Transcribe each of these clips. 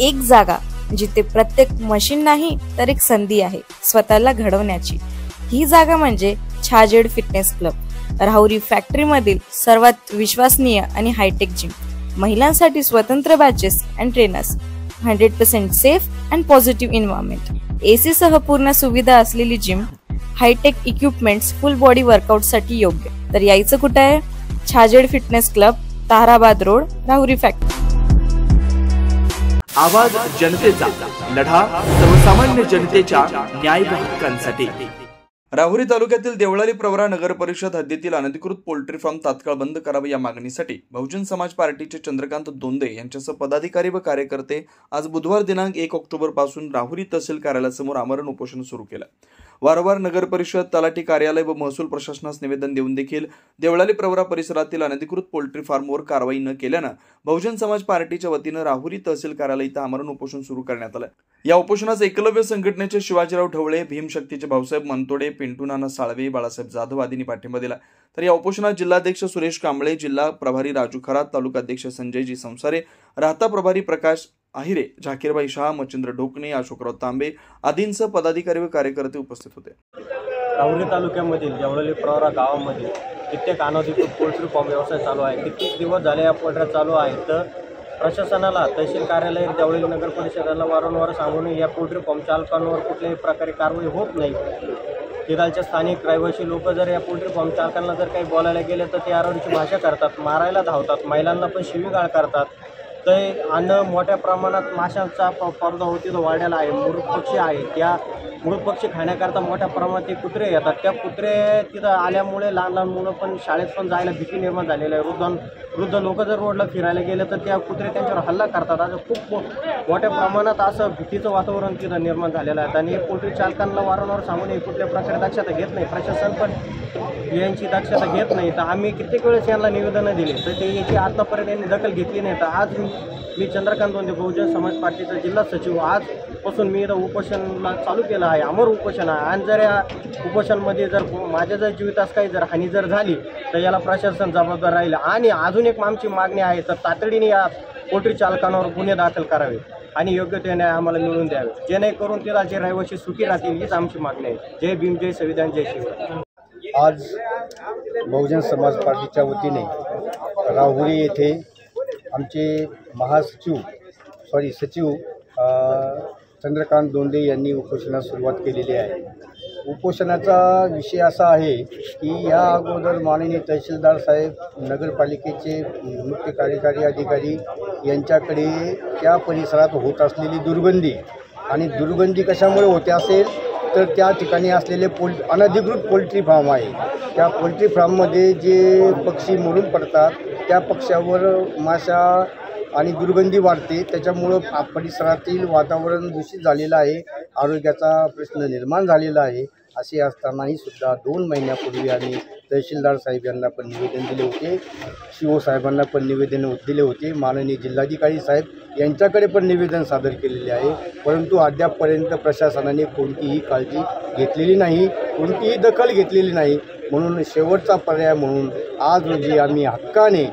एक जागा जिथे प्रत्येक मशीन नाही तर एक संधी आहे स्वतःला घडवण्याची। ही जागा म्हणजे Chhajed fitness club, Rahuri factory मधील सर्वात विश्वसनीय आणि हायटेक जिम। महिलांसाठी स्वतंत्र batches and trainers, 100% safe and positive environment, AC सह पूर्ण सुविधा असलेली gym, high tech equipments, full body workout साठी योग्य। तर यायचं कुठे आहे? Chhajed fitness club, Tarabad road, Rahuri factory. आवाज जनतेचा, लढा सर्वसामान्य जनतेच्या न्याय व हक्कांसाठी। राहुरी तालुक्यातील देवळाली प्रवरा नगर परिषद हद्दीतील अनधिकृत पोल्ट्री फार्म तात्काळ बंद करावे या मागणीसाठी बहुजन समाज पार्टीचे चंद्रकांत दोंदे यांच्यासह पदाधिकारी व कार्यकर्ते आज बुधवार दिनांक 1 ऑक्टोबर पासून राहुरी तहसील कार्यालयासमोर आमरण उपोषण सुरू केलं। वारंवार नगर परिषद, तलाठी कार्यालय व महसूल प्रशासनास निवेदन देऊन देखील देवळाली प्रवरा परिसरातील अनधिकृत पोल्ट्री फार्मवर कारवाई न केल्यानं बहुजन समाज पार्टीच्या वतीनं राहुरी तहसील कार्यालय इथं आमरण उपोषण सुरू करण्यात आलं। या उपोषणास एकलव्य संघटनेचे शिवाजीराव ढवळे, भीमशक्तीचे भाऊसाहेब मनतोडे, पिंटू नाना साळवे, बाळासाहेब जाधव आदींनी पाठिंबा दिला। तर या उपोषणात जिल्हाध्यक्ष सुरेश कांबळे, जिल्हा प्रभारी राजू खरात, तालुकाध्यक्ष संजयजी संसारे, राहता प्रभारी प्रकाश आहिरे, झाकीरबाई शाह, मच्छिंद्र ढोकणे, अशोकराव तांबे आदींसह पदाधिकारी व कार्यकर्ते उपस्थित होते। राहुरी तालुक्यामधील देवळाली प्रवरा गावामध्ये कित्येक अनधिकृत पोल्ट्री फार्म व्यवसाय चालू आहे। कित्येक दिवस झाले या पोल्ट्र्या चालू आहेत। तर प्रशासनाला, तहसील कार्यालय, देवळाली नगर परिषदेला वारंवार सांगून या पोल्ट्री फार्म चालकांवर कुठल्याही प्रकारे कारवाई होत नाही। तिथालच्या स्थानिक रहिवासी लोक जर या पोल्ट्री फार्म चालकांना जर काही बोलायला गेले तर ते आरडची भाषा करतात, मारायला धावतात, महिलांना पण शिवीगाळ करतात। तर अन्न मोठ्या प्रमाणात माशांचा पडदा होती तो वाढलेला आहे। मृत पक्षी आहे, त्या मृत पक्षी खाण्याकरता मोठ्या प्रमाणात ते कुत्रे येतात। त्या कुत्रे तिथं आल्यामुळे लहान लहान मुलं पण शाळेत पण जायला भीती निर्माण झालेली आहे। वृद्ध लोक जर रोडला फिरायला गेले तर त्या कुत्रे त्यांच्यावर हल्ला करतात। असं खूप मोठ्या प्रमाणात असं भीतीचं वातावरण तिथं निर्माण झालेलं आहे। आणि पोल्ट्री चालकांना वारंवार सांगून कुठल्या प्रकारे दक्षता घेत नाही, प्रशासन पण यांची दक्षता घेत नाही। तर आम्ही कित्येक वेळेस यांना निवेदनं दिले तर ते याची आतापर्यंत यांनी दखल घेतली नाही। तर आज मी चंद्रकांत दोंदे, बहुजन समाज पार्टीचा जिल्हा सचिव, आजपासून मी इथं उपोषणाला चालू केलं आहे, अमर उपोषण आहे। आणि जर या उपोषणामध्ये जर माझ्या जर जीवितास काही जर हानी जर झाली तर याला प्रशासन जबाबदार राहील। आणि अजून एक आमची मागणी आहे तर तातडीने या पोल्ट्री चालकांवर गुन्हे दाखल करावे आणि योग्य ते न्याय आम्हाला मिळवून द्यावे, जेणेकरून तिला जे रहिवासी सुखी राहतील, हीच आमची मागणी आहे। जय भीम, जय संविधान, जय शिवराय। आज बहुजन समाज पार्टीच्या वतीने राहुरी येथे आमचे सचिव चंद्रकांत दोंदे यांनी उपोषणास सुरुवात केलेली आहे। उपोषणाचा विषय असा आहे की या अगोदर माननीय तहसीलदार साहेब, नगरपालिकेचे मुख्य कार्यकारी अधिकारी यांच्याकडे त्या परिसरात होत असलेली दुर्गंधी, आणि दुर्गंधी कशामुळे होते असेल तर त्या ठिकाणी असलेले अनधिकृत पोल्ट्री फार्म आहे। त्या पोल्ट्री फार्ममध्ये जे पक्षी मरून पडतात त्या पक्ष्यावर माशा आणि दुर्गंधी वाढते, त्याच्यामुळं परिसरातील वातावरण दूषित झालेलं आहे, आरोग्याचा प्रश्न निर्माण झालेला आहे। असे असतानाही सुद्धा 2 महिन्यापूर्वी आम्ही तहसीलदार साहेब यांना पण निवेदन दिले होते, शिवो साहेबांना पण निवेदन दिले होते, माननीय जिल्हाधिकारी साहेब यांच्याकडे पण निवेदन सादर केलेले आहे। परंतु अद्यापपर्यंत प्रशासनाने कोणतीही काळजी घेतलेली नाही, कोणतीही दखल घेतलेली नाही। म्हणून शेवटचा पर्याय म्हणून आज रोजी आम्ही हक्काने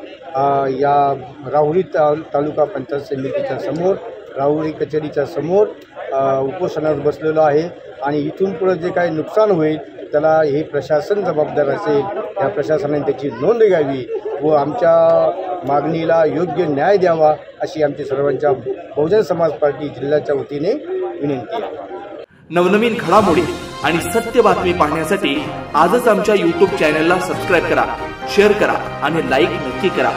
या राहुरी तालुका पंचायत समितीच्या समोर, राहुरी कचेरीच्या समोर उपोषणावर बसलेलो आहे। आणि इथून पुढे जे काही नुकसान होईल त्याला हे प्रशासन जबाबदार असेल, या प्रशासनाने त्याची नोंद घ्यावी व आमच्या मागणीला योग्य न्याय द्यावा अशी आमची सर्वांच्या बहुजन समाज पार्टी जिल्ह्याच्या वतीने विनंती आहे। नवनवीन घडामोडी आणि सत्य बातमी पाहण्यासाठी आजच आमच्या YouTube चॅनलला सबस्क्राईब करा, शेअर करा आणि लाईक नक्की करा।